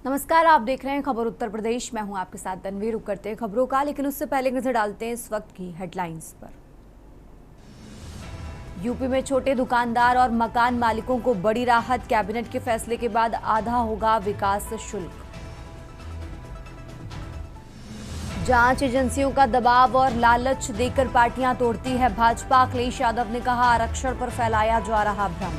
नमस्कार, आप देख रहे हैं खबर उत्तर प्रदेश। मैं हूं आपके साथ तन्वी। रुक करते हैं खबरों का, लेकिन उससे पहले नजर डालते हैं इस वक्त की हेडलाइंस पर। यूपी में छोटे दुकानदार और मकान मालिकों को बड़ी राहत। कैबिनेट के फैसले के बाद आधा होगा विकास शुल्क। जांच एजेंसियों का दबाव और लालच देकर पार्टियां तोड़ती है भाजपा। अखिलेश यादव ने कहा, आरक्षण पर फैलाया जा रहा भ्रम।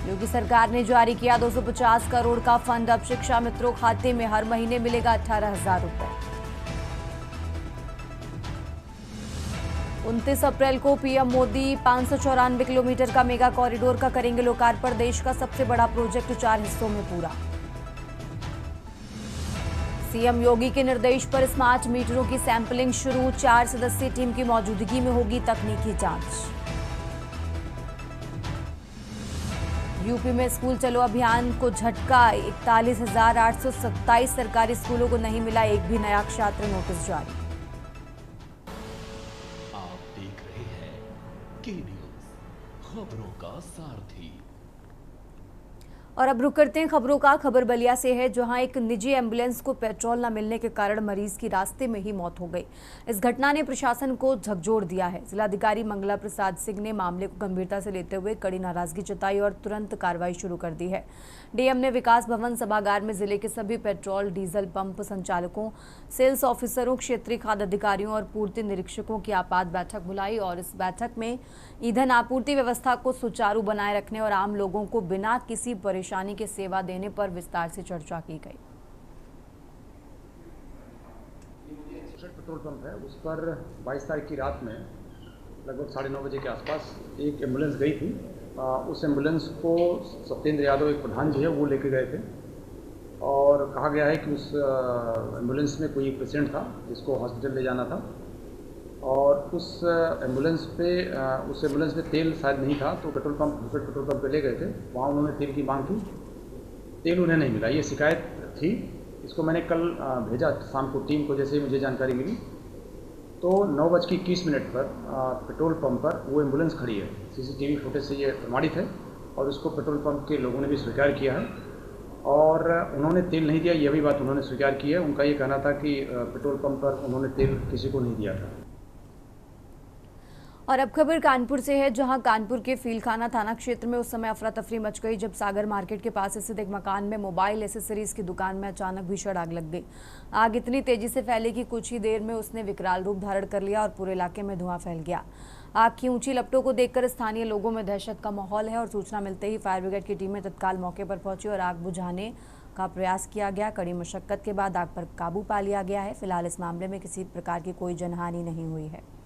योगी सरकार ने जारी किया 250 करोड़ का फंड। अब शिक्षा मित्रों खाते में हर महीने मिलेगा 18,000 रुपए। 29 अप्रैल को पीएम मोदी 594 किलोमीटर का मेगा कॉरिडोर का करेंगे लोकार्पण। देश का सबसे बड़ा प्रोजेक्ट 4 हिस्सों में पूरा। सीएम योगी के निर्देश पर स्मार्ट मीटरों की सैंपलिंग शुरू। 4 सदस्यीय टीम की मौजूदगी में होगी तकनीकी जांच। यूपी में स्कूल चलो अभियान को झटका। 41,827 सरकारी स्कूलों को नहीं मिला एक भी नया छात्र नोटिस जारी। आप देख रहे हैं के न्यूज़, खबरों का सारथी। और अब रुक करते हैं खबरों का। खबर बलिया से है, जहां एक निजी एम्बुलेंस को पेट्रोल न मिलने के कारण मरीज की रास्ते में ही मौत हो गई। इस घटना ने प्रशासन को झकझोर दिया है। जिलाधिकारी मंगला प्रसाद सिंह ने मामले को गंभीरता से लेते हुए कड़ी नाराजगी जताई और तुरंत कार्रवाई शुरू कर दी है। डीएम ने विकास भवन सभागार में जिले के सभी पेट्रोल डीजल पंप संचालकों, सेल्स ऑफिसरों, क्षेत्रीय खाद्य अधिकारियों और पूर्ति निरीक्षकों की आपात बैठक बुलाई और इस बैठक में ईंधन आपूर्ति व्यवस्था को सुचारू बनाए रखने और आम लोगों को बिना किसी परेशानी के सेवा देने पर विस्तार से चर्चा की गई। पेट्रोल पंप है, उस पर 22 तारीख की रात में लगभग 9:30 बजे के आसपास एक एम्बुलेंस गई थी। उस एम्बुलेंस को सत्येंद्र यादव, एक प्रधान जी है, वो लेके गए थे और कहा गया है कि उस एम्बुलेंस में कोई पेशेंट था जिसको हॉस्पिटल ले जाना था और उस एम्बुलेंस में तेल शायद नहीं था, तो दूसरे पेट्रोल पंप पे ले गए थे। वहाँ उन्होंने तेल की मांग की, तेल उन्हें नहीं मिला। ये शिकायत थी। इसको मैंने कल भेजा शाम को टीम को। जैसे ही मुझे जानकारी मिली तो 9:21 पर पेट्रोल पंप पर वो एम्बुलेंस खड़ी है। सीसीटीवी फुटेज से ये प्रमाणित है और उसको पेट्रोल पंप के लोगों ने भी स्वीकार किया है और उन्होंने तेल नहीं दिया, यह भी बात उन्होंने स्वीकार की है। उनका ये कहना था कि पेट्रोल पंप पर उन्होंने तेल किसी को नहीं दिया था। और अब खबर कानपुर से है, जहां कानपुर के फीलखाना थाना क्षेत्र में उस समय अफरा तफरी मच गई जब सागर मार्केट के पास स्थित एक मकान में मोबाइल एसेसरीज की दुकान में अचानक भीषण आग लग गई। आग इतनी तेजी से फैली कि कुछ ही देर में उसने विकराल रूप धारण कर लिया और पूरे इलाके में धुआं फैल गया। आग की ऊंची लपटों को देखकर स्थानीय लोगों में दहशत का माहौल है और सूचना मिलते ही फायर ब्रिगेड की टीमें तत्काल मौके पर पहुंची और आग बुझाने का प्रयास किया गया। कड़ी मशक्कत के बाद आग पर काबू पा लिया गया है। फिलहाल इस मामले में किसी प्रकार की कोई जनहानि नहीं हुई है।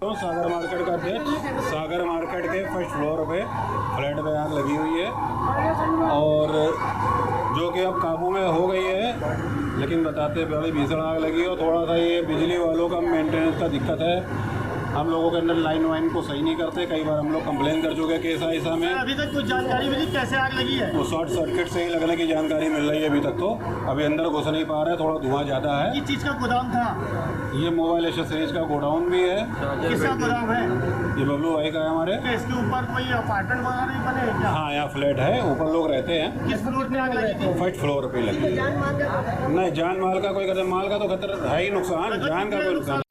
सागर मार्केट का अध्यक्ष, सागर मार्केट के फर्स्ट फ्लोर पे फ्लैट पे आग लगी हुई है और जो कि अब काबू में हो गई है, लेकिन बताते बड़ी भीषण आग लगी और थोड़ा सा ये बिजली वालों का मेंटेनेंस का दिक्कत है। हम लोगों के अंदर लाइन वाइन को सही नहीं करते। कई बार हम लोग कंप्लेन कर चुके केस ऐसा में। अभी तक कुछ जानकारी मिली कैसे आग लगी है? वो शॉर्ट सर्किट से ही लगने की जानकारी मिल रही है अभी तक। तो अभी अंदर घुस नहीं पा रहे, थोड़ा धुआं ज़्यादा है। किस चीज़ का गोदाम था? ये मोबाइल एसेसरीज का गोडाउन भी है। किसका गोदाम है? ये बबलू भाई का है हमारे। इसके ऊपर कोई अपार्टमेंट वगैरह नहीं बने हैं क्या? हाँ, यहाँ फ्लैट है, ऊपर लोग रहते हैं। किस फ्लोर पे आग लगी थी? फर्स्ट फ्लोर पे लगी। नहीं, जान माल का कोई खतरा, माल का तो खतरा है ही नुकसान, जान का कोई नुकसान।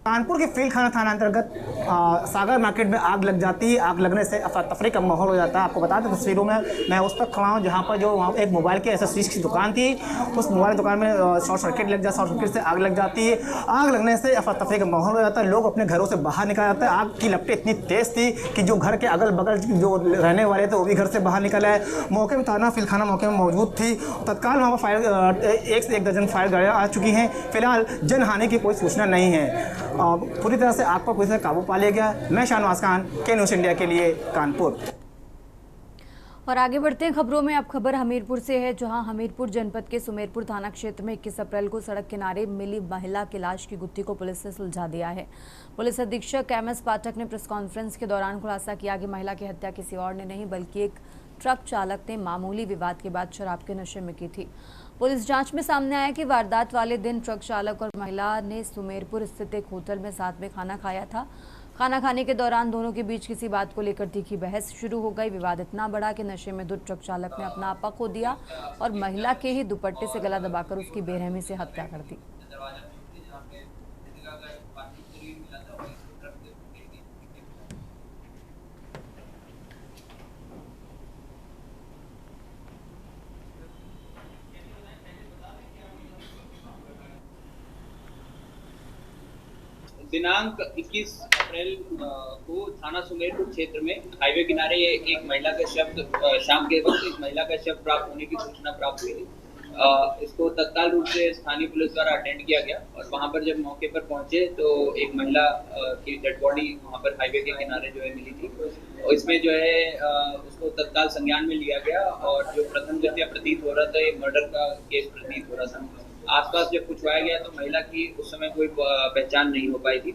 कानपुर के फीलखाना थाना अंतर्गत सागर मार्केट में आग लग जाती है। आग लगने से अफरा तफरी का माहौल हो जाता है। आपको बता दें तस्वीरों में मैं उस पर खड़ा हूँ जहाँ पर जो वहाँ एक मोबाइल की एसेसरीज की दुकान थी। उस मोबाइल दुकान में शॉर्ट सर्किट से आग लग जाती है। आग लगने से अफरा तफरी का माहौल हो जाता है। लोग अपने घरों से बाहर निकल जाते हैं। आग की लपटें इतनी तेज़ थी कि जो घर के अगल बगल जो रहने वाले थे वो भी घर से बाहर निकल आए। मौके में थाना फीलखाना मौके में मौजूद थी। तत्काल वहाँ पर फायर 1 से 1 दर्जन फायर गाड़ियाँ आ चुकी हैं। फिलहाल जनहानि की कोई सूचना नहीं है। पूरी तरह से आग पर पूरी तरह काबू पा लिया गया। मैं शाहनवाज खान, के न्यूज़ इंडिया के लिए कानपुर। और आगे बढ़ते हैं खबरों में। अब खबर हमीरपुर से है, जहां हमीरपुर जनपद के सुमेरपुर थाना क्षेत्र में 21 अप्रैल को सड़क किनारे मिली महिला की लाश की गुत्थी को पुलिस ने सुलझा दिया है। पुलिस अधीक्षक MS पाठक ने प्रेस कॉन्फ्रेंस के दौरान खुलासा किया कि महिला की हत्या किसी और ने नहीं बल्कि एक ट्रक चालक ने मामूली विवाद के बाद शराब के नशे में की थी। पुलिस जांच में सामने आया कि वारदात वाले दिन ट्रक चालक और महिला ने सुमेरपुर स्थित एक होटल में साथ में खाना खाया था। खाना खाने के दौरान दोनों के बीच किसी बात को लेकर तीखी बहस शुरू हो गई। विवाद इतना बढ़ा कि नशे में धुत ट्रक चालक ने अपना आपा खो दिया और महिला के ही दुपट्टे से गला दबाकर उसकी बेरहमी से हत्या कर दी। दिनांक 21 अप्रैल को थाना सुमेरपुर क्षेत्र में हाईवे किनारे एक महिला का शव शाम के वक्त एक महिला का शव प्राप्त होने की सूचना प्राप्त हुई। इसको तत्काल रूप से स्थानीय पुलिस द्वारा अटेंड किया गया और वहां पर जब मौके पर पहुंचे तो एक महिला की डेड बॉडी वहां पर हाईवे के किनारे जो है मिली थी और इसमें जो है उसको तत्काल संज्ञान में लिया गया और जो प्रथम दृष्टया प्रतीत हो रहा था ये मर्डर का केस प्रतीत हो रहा था। आसपास जब पूछवाया गया तो महिला की उस समय कोई पहचान नहीं हो पाई थी।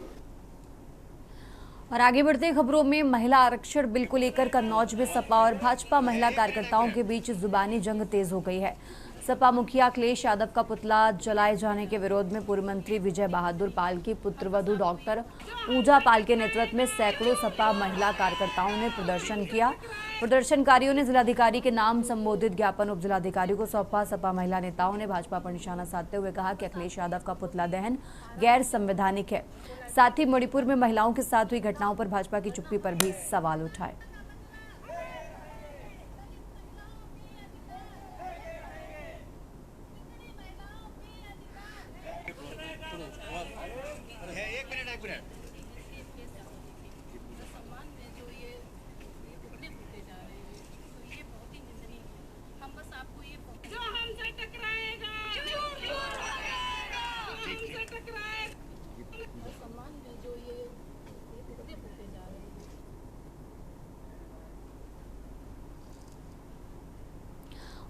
और आगे बढ़ते खबरों में महिला आरक्षण बिल को लेकर कन्नौज में सपा और भाजपा महिला कार्यकर्ताओं के बीच जुबानी जंग तेज हो गई है। सपा मुखिया अखिलेश यादव का पुतला जलाए जाने के विरोध में पूर्व मंत्री विजय बहादुर पाल की पुत्रवधू डॉक्टर पूजा पाल के नेतृत्व में सैकड़ों सपा महिला कार्यकर्ताओं ने प्रदर्शन किया। प्रदर्शनकारियों ने जिलाधिकारी के नाम संबोधित ज्ञापन उप जिलाधिकारी को सौंपा। सपा महिला नेताओं ने भाजपा पर निशाना साधते हुए कहा कि अखिलेश यादव का पुतला दहन गैर संवैधानिक है। साथ ही मणिपुर में महिलाओं के साथ हुई घटनाओं पर भाजपा की चुप्पी पर भी सवाल उठाए।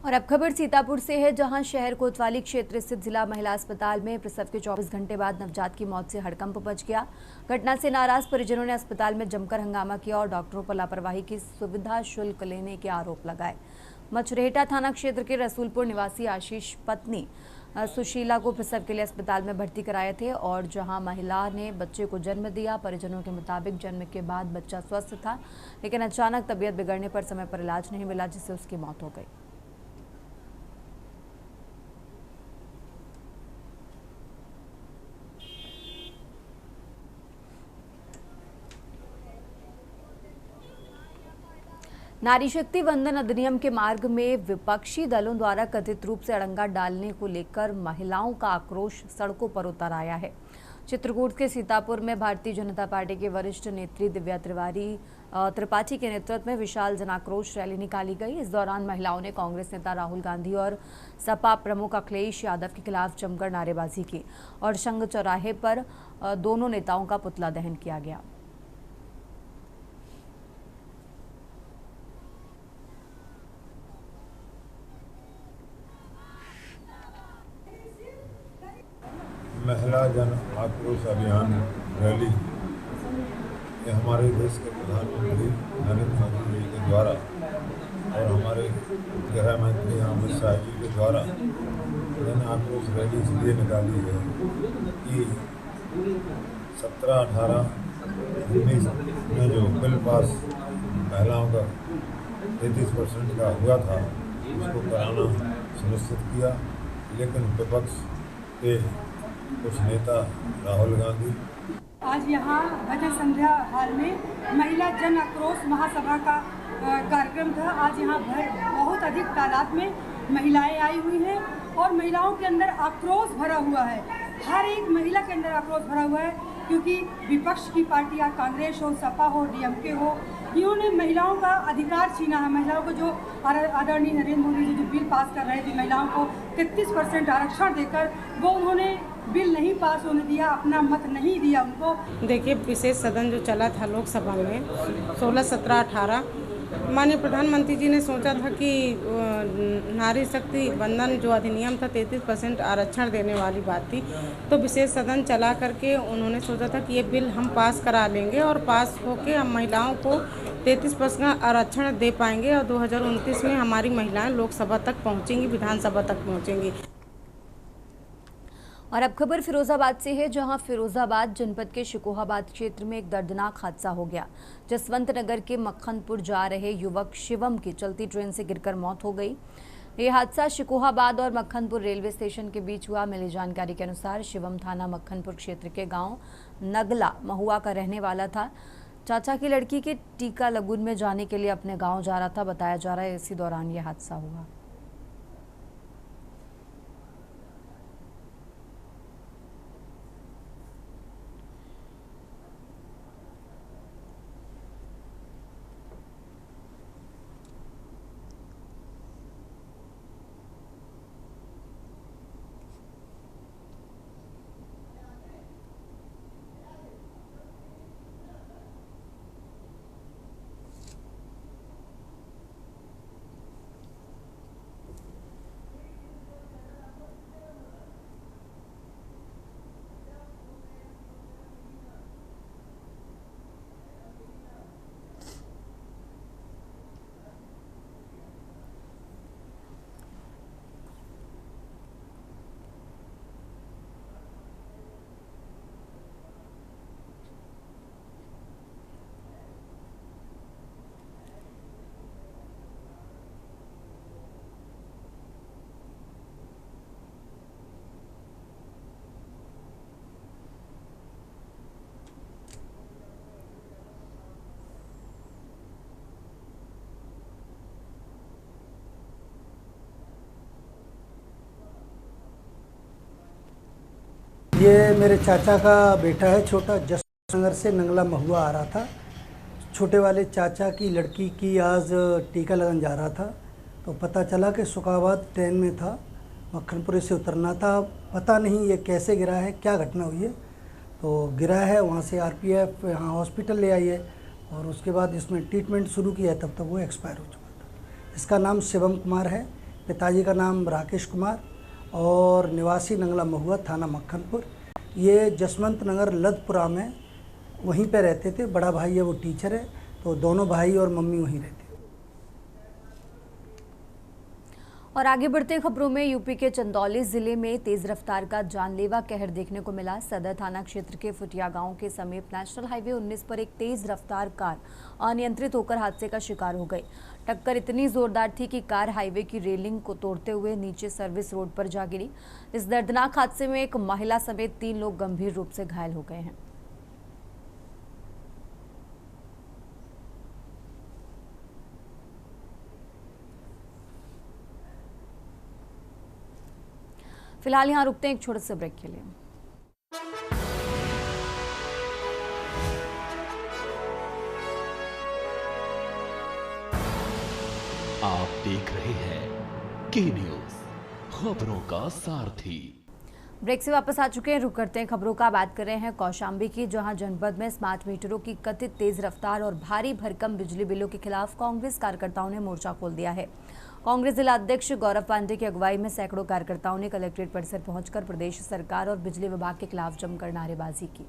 और अब खबर सीतापुर से है, जहां शहर कोतवाली क्षेत्र स्थित जिला महिला अस्पताल में प्रसव के 24 घंटे बाद नवजात की मौत से हड़कंप मच गया। घटना से नाराज परिजनों ने अस्पताल में जमकर हंगामा किया और डॉक्टरों पर लापरवाही की सुविधा शुल्क लेने के आरोप लगाए। मछरेहटा थाना क्षेत्र के रसूलपुर निवासी आशीष पत्नी सुशीला को प्रसव के लिए अस्पताल में भर्ती कराए थे और जहां महिला ने बच्चे को जन्म दिया। परिजनों के मुताबिक जन्म के बाद बच्चा स्वस्थ था, लेकिन अचानक तबीयत बिगड़ने पर समय पर इलाज नहीं मिला, जिससे उसकी मौत हो गई। नारी शक्ति वंदन अधिनियम के मार्ग में विपक्षी दलों द्वारा कथित रूप से अड़ंगा डालने को लेकर महिलाओं का आक्रोश सड़कों पर उतर आया है। चित्रकूट के सीतापुर में भारतीय जनता पार्टी के वरिष्ठ नेत्री दिव्या त्रिपाठी के नेतृत्व में विशाल जनाक्रोश रैली निकाली गई। इस दौरान महिलाओं ने कांग्रेस नेता राहुल गांधी और सपा प्रमुख अखिलेश यादव के खिलाफ जमकर नारेबाजी की और संघ चौराहे पर दोनों नेताओं का पुतला दहन किया गया। महिला जन आक्रोश अभियान रैली ये हमारे देश के प्रधानमंत्री नरेंद्र मोदी जी के द्वारा और हमारे गृह मंत्री अमित शाह जी के द्वारा जन आक्रोश रैली इसलिए निकाली है कि 17, 18, 19 में जो बिल पास महिलाओं का 33% का हुआ था उसको कराना सुनिश्चित किया, लेकिन विपक्ष के कुछ नेता राहुल गांधी आज यहाँ भजन संध्या हाल में महिला जन आक्रोश महासभा का कार्यक्रम था। आज यहाँ बहुत अधिक तादाद में महिलाएं आई हुई हैं और महिलाओं के अंदर आक्रोश भरा हुआ है। हर एक महिला के अंदर आक्रोश भरा हुआ है, क्योंकि विपक्ष की पार्टियां कांग्रेस हो, सपा हो, डीएमके हो, इन्होंने महिलाओं का अधिकार छीना है। महिलाओं को जो आदरणीय नरेंद्र मोदी जी जो बिल पास कर रहे थे महिलाओं को 33% आरक्षण देकर, वो उन्होंने बिल नहीं पास होने दिया, अपना मत नहीं दिया उनको। देखिए, विशेष सदन जो चला था लोकसभा में 16, 17, 18 माननीय प्रधानमंत्री जी ने सोचा था कि नारी शक्ति वंदन जो अधिनियम था 33% आरक्षण देने वाली बात थी, तो विशेष सदन चला करके उन्होंने सोचा था कि ये बिल हम पास करा लेंगे और पास होके हम महिलाओं को 33% आरक्षण दे पाएंगे और 2029 में हमारी महिलाएं लोकसभा तक पहुंचेंगी, विधानसभा तक पहुंचेंगी। और अब खबर फिरोजाबाद से है, जहां फिरोजाबाद जनपद के शिकोहाबाद क्षेत्र में एक दर्दनाक हादसा हो गया। जसवंत नगर के मक्खनपुर जा रहे युवक शिवम की चलती ट्रेन से गिरकर मौत हो गई। ये हादसा शिकोहाबाद और मक्खनपुर रेलवे स्टेशन के बीच हुआ। मिली जानकारी के अनुसार शिवम थाना मक्खनपुर क्षेत्र के गांव नगला महुआ का रहने वाला था। चाचा की लड़की के टीका लगुन में जाने के लिए अपने गाँव जा रहा था। बताया जा रहा है इसी दौरान ये हादसा हुआ। ये मेरे चाचा का बेटा है छोटा, जसनगर से नंगला महुआ आ रहा था। छोटे वाले चाचा की लड़की की आज टीका लगन जा रहा था, तो पता चला कि शुकाबाद ट्रेन में था, मक्खनपुर से उतरना था। पता नहीं ये कैसे गिरा है, क्या घटना हुई है। तो गिरा है, वहाँ से आरपीएफ यहाँ हॉस्पिटल ले आई है और उसके बाद इसमें ट्रीटमेंट शुरू किया है, तब तक वो एक्सपायर हो चुका था। इसका नाम शिवम कुमार है, पिताजी का नाम राकेश कुमार और निवासी नंगला महुआ थाना मक्खनपुर। ये जसवंत नगर लदपुरा में वहीं पे रहते थे। बड़ा भाई है वो टीचर है, तो दोनों भाई और मम्मी वहीं रहते। और आगे बढ़ते खबरों में, यूपी के चंदौली जिले में तेज रफ्तार का जानलेवा कहर देखने को मिला। सदर थाना क्षेत्र के फुटिया गांव के समीप नेशनल हाईवे 19 पर एक तेज रफ्तार कार अनियंत्रित होकर हादसे का शिकार हो गई। टक्कर इतनी जोरदार थी कि कार हाईवे की रेलिंग को तोड़ते हुए नीचे सर्विस रोड पर जा गिरी। इस दर्दनाक हादसे में एक महिला समेत 3 लोग गंभीर रूप से घायल हो गए हैं। फिलहाल यहां रुकते हैं एक छोटे से ब्रेक के लिए। आप देख रहे हैं के न्यूज, खबरों का सारथी। ब्रेक से वापस आ चुके हैं, रुक करते हैं खबरों का। बात कर रहे हैं कौशाम्बी की, जहां जनपद में स्मार्ट मीटरों की कथित तेज रफ्तार और भारी भरकम बिजली बिलों के खिलाफ कांग्रेस कार्यकर्ताओं ने मोर्चा खोल दिया है। कांग्रेस जिला अध्यक्ष गौरव पांडे की अगुवाई में सैकड़ों कार्यकर्ताओं ने कलेक्ट्रेट परिसर पहुंचकर प्रदेश सरकार और बिजली विभाग के खिलाफ जमकर नारेबाजी की।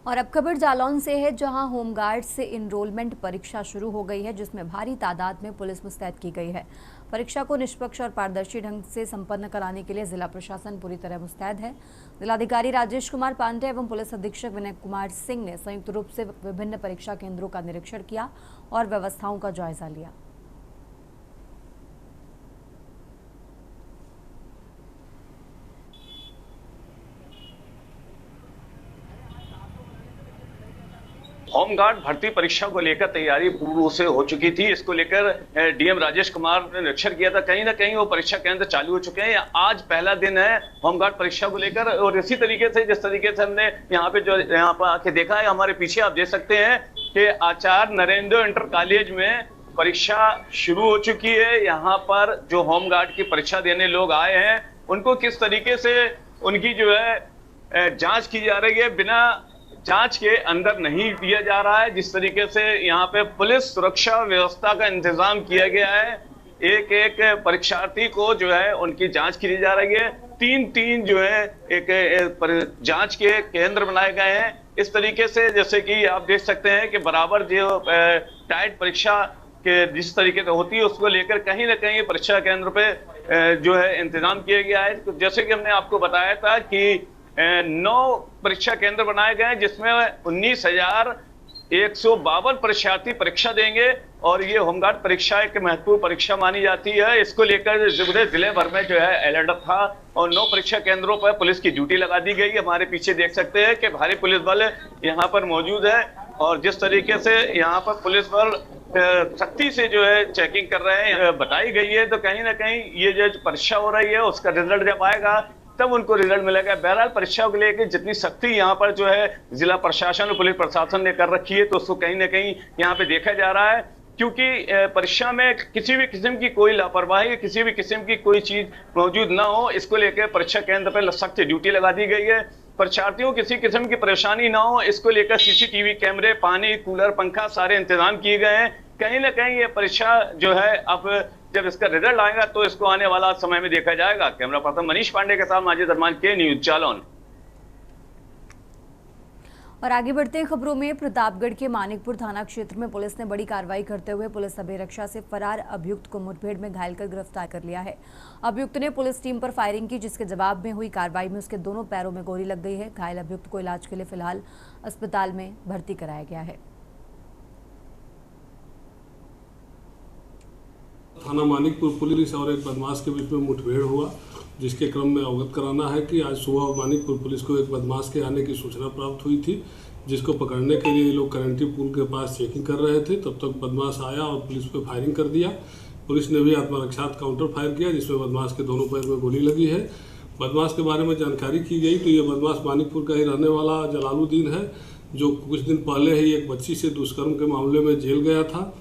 और अब खबर जालौन से है, जहां होमगार्ड से इनरोलमेंट परीक्षा शुरू हो गई है, जिसमें भारी तादाद में पुलिस मुस्तैद की गई है। परीक्षा को निष्पक्ष और पारदर्शी ढंग से संपन्न कराने के लिए जिला प्रशासन पूरी तरह मुस्तैद है। जिलाधिकारी राजेश कुमार पांडे एवं पुलिस अधीक्षक विनय कुमार सिंह ने संयुक्त रूप से विभिन्न परीक्षा केंद्रों का निरीक्षण किया और व्यवस्थाओं का जायजा लिया। होमगार्ड भर्ती परीक्षा को लेकर तैयारी पूर्ण रूप से हो चुकी थी। इसको लेकर डीएम राजेश कुमार ने निरीक्षण किया था। कहीं ना कहीं वो परीक्षा केंद्र चालू हो चुके हैं। आज पहला दिन है होमगार्ड परीक्षा को लेकर, और इसी तरीके से जिस तरीके से हमने यहाँ पर आके देखा है, हमारे पीछे आप देख सकते हैं कि आचार्य नरेंद्र इंटर कॉलेज में परीक्षा शुरू हो चुकी है। यहाँ पर जो होमगार्ड की परीक्षा देने लोग आए हैं, उनको किस तरीके से उनकी जो है जांच की जा रही है, बिना जांच के अंदर नहीं दिया जा रहा है। जिस तरीके से यहाँ पे पुलिस सुरक्षा व्यवस्था का इंतजाम किया गया है, एक एक परीक्षार्थी को जो है उनकी जांच की जा रही है। तीन जो है एक जांच के केंद्र बनाए गए हैं। इस तरीके से जैसे कि आप देख सकते हैं कि बराबर जो टाइट परीक्षा के जिस तरीके से होती है, उसको लेकर कहीं ना कहीं परीक्षा केंद्र पे जो है इंतजाम किया गया है। तो जैसे कि हमने आपको बताया था कि 9 परीक्षा केंद्र बनाए गए हैं, जिसमें 19,152 परीक्षार्थी परीक्षा देंगे, और ये होमगार्ड परीक्षा एक महत्वपूर्ण परीक्षा मानी जाती है। इसको लेकर जिले भर में जो है अलर्ट था, और 9 परीक्षा केंद्रों पर पुलिस की ड्यूटी लगा दी गई। हमारे पीछे देख सकते हैं कि भारी पुलिस बल यहाँ पर मौजूद है, और जिस तरीके से यहाँ पर पुलिस बल सख्ती से जो है चेकिंग कर रहे हैं बताई गई है। तो कहीं ना कहीं ये जो परीक्षा हो रही है, उसका रिजल्ट जब आएगा तब उनको रिजल्ट मिलेगा। बहरहाल परीक्षा को लेकर जितनी सख्ती यहाँ पर जो है जिला प्रशासन और पुलिस प्रशासन ने कर रखी है, तो उसको कहीं ना कहीं यहाँ पे देखा जा रहा है, क्योंकि परीक्षा में किसी भी किस्म की कोई लापरवाही, किसी भी किस्म की कोई चीज मौजूद ना हो, इसको लेकर परीक्षा केंद्र पर सख्त ड्यूटी लगा दी गई है। परीक्षार्थियों को किसी किस्म की परेशानी ना हो, इसको लेकर सीसीटीवी कैमरे, पानी, कूलर, पंखा सारे इंतजाम किए गए हैं। कहीं ना कहीं ये परीक्षा जो है अब जब इसका रिजल्ट आएगा तो इसको आने वाला समय में देखा जाएगा। कैमरा पर्सन मनीष पांडे के साथ माजिद अरमान, के न्यूज जालौन। और आगे बढ़ते हैं खबरों में। प्रतापगढ़ के मानिकपुर थाना क्षेत्र में पुलिस ने बड़ी कार्रवाई करते हुए पुलिस अभिरक्षा से फरार अभियुक्त को मुठभेड़ में घायल कर गिरफ्तार कर लिया है। अभियुक्त ने पुलिस टीम पर फायरिंग की, जिसके जवाब में हुई कार्रवाई में उसके दोनों पैरों में गोली लग गई है। घायल अभियुक्त को इलाज के लिए फिलहाल अस्पताल में भर्ती कराया गया है। थाना मानिकपुर पुलिस और एक बदमाश के बीच में मुठभेड़ हुआ, जिसके क्रम में अवगत कराना है कि आज सुबह मानिकपुर पुलिस को एक बदमाश के आने की सूचना प्राप्त हुई थी, जिसको पकड़ने के लिए लोग करंटी पुल के पास चेकिंग कर रहे थे। तब तक बदमाश आया और पुलिस पे फायरिंग कर दिया। पुलिस ने भी आत्मरक्षार्थ काउंटर फायर किया, जिसमें बदमाश के दोनों पैर में गोली लगी है। बदमाश के बारे में जानकारी की गई तो ये बदमाश मानिकपुर का ही रहने वाला जलालुद्दीन है, जो कुछ दिन पहले ही एक बच्ची से दुष्कर्म के मामले में जेल गया था।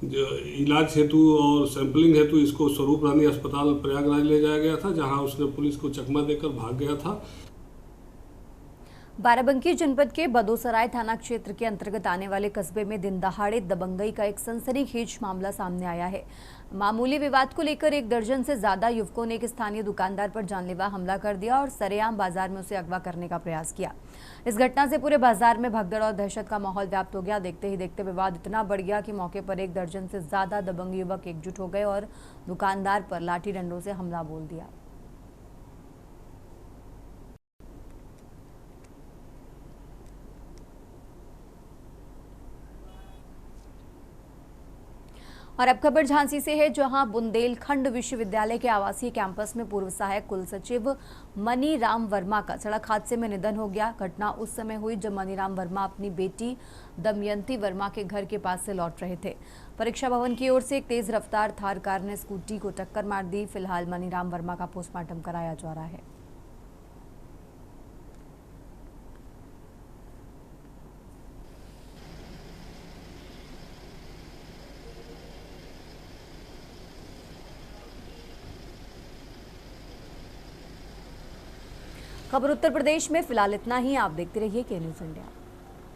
इलाज हेतु और सैंपलिंग हेतु इसको स्वरूप रानी अस्पताल प्रयागराज ले जाया गया था, जहां उसने पुलिस को चकमा देकर भाग गया था। बाराबंकी जनपद के बदोसराय थाना क्षेत्र के अंतर्गत आने वाले कस्बे में दिन दहाड़े दबंगई का एक सनसनीखेज मामला सामने आया है। मामूली विवाद को लेकर 1 दर्जन से ज्यादा युवकों ने एक स्थानीय दुकानदार पर जानलेवा हमला कर दिया और सरेआम बाजार में उसे अगवा करने का प्रयास किया। इस घटना से पूरे बाजार में भगदड़ और दहशत का माहौल व्याप्त हो गया। देखते ही देखते विवाद इतना बढ़ गया कि मौके पर 1 दर्जन से ज्यादा दबंग युवक एकजुट हो गए और दुकानदार पर लाठी डंडों से हमला बोल दिया। और अब खबर झांसी से है, जहां बुंदेलखंड विश्वविद्यालय के आवासीय कैंपस में पूर्व सहायक कुल सचिव मनीराम वर्मा का सड़क हादसे में निधन हो गया। घटना उस समय हुई जब मनीराम वर्मा अपनी बेटी दमयंती वर्मा के घर के पास से लौट रहे थे। परीक्षा भवन की ओर से एक तेज रफ्तार थार कार ने स्कूटी को टक्कर मार दी। फिलहाल मनीराम वर्मा का पोस्टमार्टम कराया जा रहा है। खबर उत्तर प्रदेश में फिलहाल इतना ही। आप देखते रहिए के न्यूज़ इंडिया।